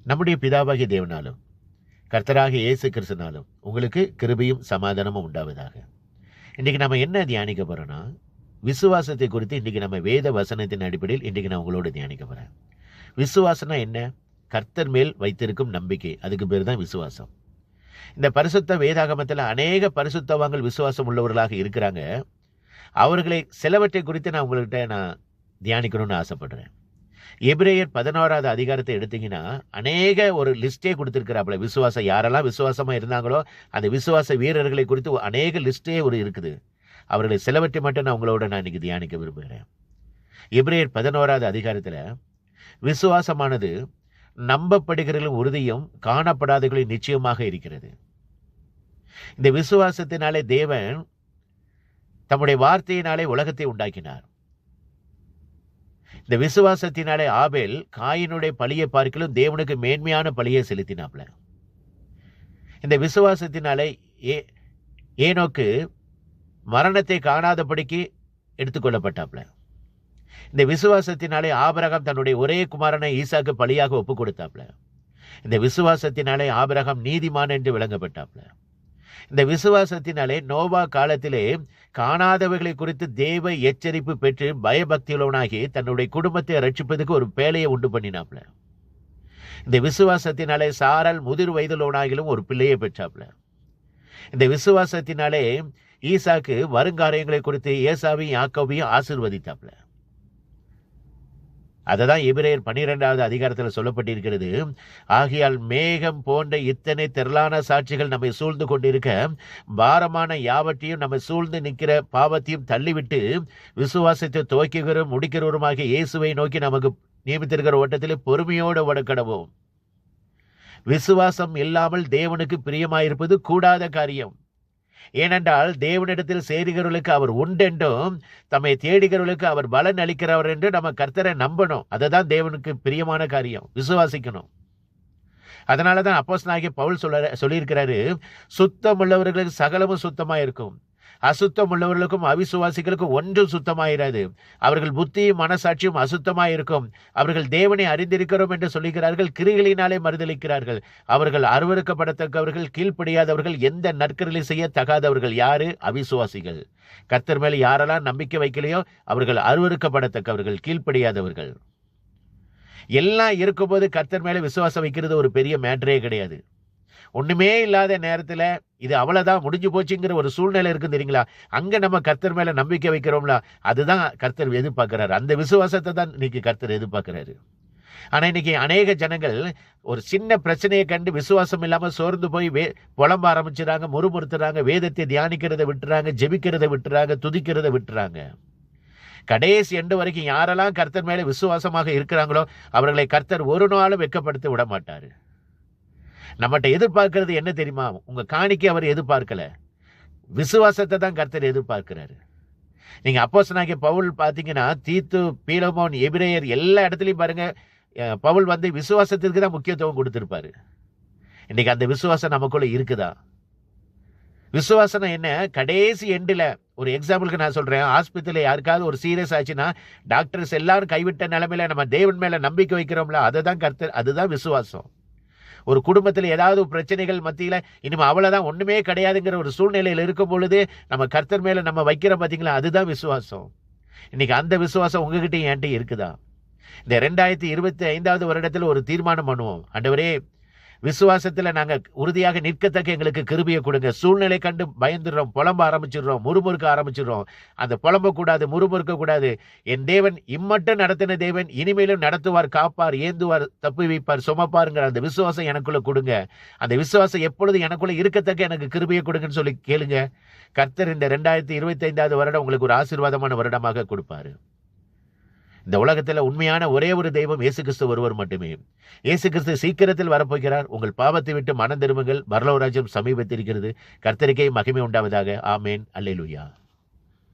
நம்முடைய பிதாவாகிய தேவனாலும் கர்த்தராகிய இயேசு கிறிஸ்துனாலும் உங்களுக்கு கிருபையும் சமாதானமும் உண்டாவதாக. இன்றைக்கி நம்ம என்ன தியானிக்க போகிறோன்னா, விசுவாசத்தை குறித்து இன்றைக்கி நம்ம வேத வசனத்தின் அடிப்படையில் இன்றைக்கி நான் உங்களோட தியானிக்க போகிறேன். விசுவாசம்னா என்ன? கர்த்தர் மேல் வைத்திருக்கும் நம்பிக்கை, அதுக்கு பேர் தான் விசுவாசம். இந்த பரிசுத்த வேதாகமத்தில் அநேக பரிசுத்தவான்கள் விசுவாசம் உள்ளவர்களாக இருக்கிறாங்க. அவர்களை சிலவற்றை குறித்து நான் உங்கள்கிட்ட தியானிக்கணும்னு ஆசைப்படுறேன். எபிரேயர் 11வது அதிகாரத்தை எடுத்தீங்கன்னா அநேக ஒரு லிஸ்டே கொடுத்துருக்கிறாப்புல. விசுவாசம் யாரெல்லாம் விசுவாசமாக இருந்தாங்களோ அந்த விசுவாச வீரர்களை குறித்து அநேக லிஸ்டே இருக்குது. அவர்களை சிலவற்றை மட்டும் நான் இன்னைக்கு தியானிக்க விரும்புகிறேன். எபிரேயர் 11வது அதிகாரத்தில் விசுவாசமானது நம்பப்படுகிறவர்களின் உறுதியும் காணப்படாதவர்களின் நிச்சயமாக இருக்கிறது. இந்த விசுவாசத்தினாலே தேவன் தம்முடைய வார்த்தையினாலே உலகத்தை உண்டாக்கினார். இந்த விசுவாசத்தினாலே ஆபேல் காயினுடைய பலியை பார்க்கலும் தேவனுக்கு மேன்மையான பலியை செலுத்தினாப்ல. இந்த விசுவாசத்தினாலே ஏனோக்கு மரணத்தை காணாதபடிக்கு எடுத்துக்கொள்ளப்பட்டாப்ல. இந்த விசுவாசத்தினாலே ஆபிரகாம் தன்னுடைய ஒரே குமாரனை ஈசாக்கு பலியாக ஒப்பு கொடுத்தாப்ல. இந்த விசுவாசத்தினாலே ஆபிரகாம் நீதிமான் என்று விளங்கப்பட்டாப்ல. இந்த விசுவாசத்தினாலே நோவா காலத்திலே காணாதவைகளை குறித்து தேவ எச்சரிப்பு பெற்று பயபக்தியுள்ளவனாகி தன்னுடைய குடும்பத்தை ரட்சிப்பதற்கு ஒரு பேழையை உண்டு பண்ணினாப்ல. இந்த விசுவாசத்தினாலே சாரால் முதிர் வயதுள்ளவனாகிலும் ஒரு பிள்ளையை பெற்றாப்ல. இந்த விசுவாசத்தினாலே ஈசாக்கு வருங்காரியங்களை குறித்து ஏசாவையும் யாக்கோபையும் ஆசீர்வதித்தாப்ல. அததான் எபிரேயர் 12வது அதிகாரத்தில் சொல்லப்பட்டிருக்கிறது. ஆகையால் மேகம் போன்ற இத்தனை திரளான சாட்சிகள் நம்மை சூழ்ந்து கொண்டிருக்க பாரமான யாவற்றையும் நம்மை சூழ்ந்து நிற்கிற பாவத்தையும் தள்ளிவிட்டு விசுவாசத்தை துவக்குகிறவரும் முடிக்கிறவருமாகிய இயேசுவை நோக்கி நமக்கு நியமித்திருக்கிற ஓட்டத்தில் பொறுமையோடு ஓடக்கடவோம். விசுவாசம் இல்லாமல் தேவனுக்கு பிரியமாயிருப்பது கூடாத காரியம். ஏனென்றால் தேவனிடத்தில் சேருகிறவர்களுக்கு அவர் உண்டென்றும் தம்மை தேடுகிறவர்களுக்கு அவர் பலன் அளிக்கிறவர் என்று நம்ம கர்த்தரை நம்பணும். அதுதான் தேவனுக்கு பிரியமான காரியம், விசுவாசிக்கணும். அதனால தான் அப்போஸ்தலனாகிய பவுல் சொல்லியிருக்கிறாரு, சுத்தம் உள்ளவர்களுக்கு சகலமும் சுத்தமாக இருக்கும், அசுத்தம் உள்ளவர்களுக்கும் அவிசுவாசிகளுக்கும் ஒன்றும் சுத்தமாயிராது. அவர்கள் புத்தியும் மனசாட்சியும் அசுத்தமாக இருக்கும். அவர்கள் தேவனை அறிந்திருக்கிறோம் என்று சொல்லுகிறார்கள், கிரிகளினாலே மறுதளிக்கிறார்கள். அவர்கள் அருவருக்கப்படத்தக்கவர்கள், கீழ்ப்படியாதவர்கள், எந்த நற்கரிலை செய்ய தகாதவர்கள். யாரு? அவிசுவாசிகள். கர்த்தர் மேலே யாரெல்லாம் நம்பிக்கை வைக்கலையோ அவர்கள் அருவருக்கப்படத்தக்கவர்கள், கீழ்ப்படியாதவர்கள். எல்லாம் இருக்கும்போது கர்த்தர் மேலே விசுவாசம் வைக்கிறது ஒரு பெரிய மேட்டரே கிடையாது. ஒண்ணுமே இல்லாத நேரத்தில் இது அவ்வளவுதான் முடிஞ்சு போச்சுங்கிற ஒரு சூழ்நிலை இருக்கு தெரியுங்களா, அங்க நம்ம கர்த்தர் மேல நம்பிக்கை வைக்கிறோம்ல, அதுதான் கர்த்தர் எதிர்பார்க்கிறாரு. அந்த விசுவாசத்தை தான் இன்னைக்கு கர்த்தர் எதிர்பார்க்கிறாரு. ஆனா இன்னைக்கு அநேக ஜனங்கள் ஒரு சின்ன பிரச்சனையை கண்டு விசுவாசம் இல்லாம சோர்ந்து போய் புலம்ப ஆரம்பிச்சுறாங்க, முறுமுறுத்துறாங்க, வேதத்தை தியானிக்கிறத விட்டுறாங்க, ஜெபிக்கிறத விட்டுறாங்க, துதிக்கிறத விட்டுறாங்க. கடைசி எண்டு வரைக்கும் யாரெல்லாம் கர்த்தர் மேல விசுவாசமாக இருக்கிறாங்களோ அவர்களை கர்த்தர் ஒரு நாளும் வெட்கப்படுத்த விட மாட்டாரு. நம்மகிட்ட எதிர்பார்க்கிறது என்ன தெரியுமா? உங்க காணிக்கை அவர் எதிர்பார்க்கல, விசுவாசத்தை தான் கர்த்தர் எதிர்பார்க்கிறாரு. நீங்க அப்போஸ்தலனாகிய பவுல் பார்த்தீங்கன்னா தீத்து, பீலமோன், எபிரேயர் எல்லா இடத்துலையும் பாருங்க, பவுல் விசுவாசத்திற்கு தான் முக்கியத்துவம் கொடுத்திருப்பாரு. இன்னைக்கு அந்த விசுவாசம் நமக்குள்ள இருக்குதா? விசுவாசம் என்ன? கடைசி எண்டில் ஒரு எக்ஸாம்பிளுக்கு நான் சொல்றேன், ஹாஸ்பிட்டலில் யாருக்காவது ஒரு சீரியஸ் ஆச்சுன்னா டாக்டர்ஸ் எல்லாரும் கைவிட்ட நிலைமையில நம்ம தேவன் மேல நம்பிக்கை வைக்கிறோம்ல, அதை தான் கர்த்தர், அதுதான் விசுவாசம். ஒரு குடும்பத்தில் ஏதாவது பிரச்சனைகள் மத்தியில் இனிமே அவ்வளோதான் ஒன்றுமே கிடையாதுங்கிற ஒரு சூழ்நிலையில் இருக்கும் பொழுது நம்ம கர்த்தர் மேலே நம்ம வைக்கிறோம் பார்த்தீங்களா, அதுதான் விசுவாசம். இன்னைக்கு அந்த விசுவாசம் உங்ககிட்டையும் என்கிட்ட இருக்குதா? இந்த 2025வது வருடத்தில் ஒரு தீர்மானம் பண்ணுவோம். ஆண்டவரே, விசுவாசத்தில் நாங்கள் உறுதியாக நிற்கத்தக்க எங்களுக்கு கிருபையை கொடுங்க. சூழ்நிலை கண்டு பயந்துடுறோம், புலம்ப ஆரம்பிச்சிடுறோம், முறுமுறுக்க ஆரம்பிச்சிடுறோம். அந்த புலம்பக்கூடாது, முறுமுறுக்க கூடாது. என் தேவன் இம்மட்டும் நடத்தின தேவன் இனிமேலும் நடத்துவார், காப்பார், ஏந்துவார், தப்பு வைப்பார், சுமப்பாருங்கிற அந்த விசுவாசம் எனக்குள்ள கொடுங்க. அந்த விசுவாசம் எப்பொழுது எனக்குள்ள இருக்கத்தக்க எனக்கு கிருபையை கொடுங்கன்னு சொல்லி கேளுங்க. கர்த்தர் இந்த 2025வது வருடம் உங்களுக்கு ஒரு ஆசீர்வாதமான வருடமாக கொடுப்பாரு. இந்த உலகத்தில் உண்மையான ஒரே ஒரு தெய்வம் இயேசு கிறிஸ்து ஒருவர் மட்டுமே. இயேசு கிறிஸ்து சீக்கிரத்தில் வரப்போகிறார். உங்கள் பாவத்தை விட்டு மனம் திரும்புங்கள், பரலோக ராஜ்யம் சமீபத்திருக்கிறது. கர்த்தருக்கே மகிமை உண்டாவதாக. ஆமேன். அல்லேலூயா.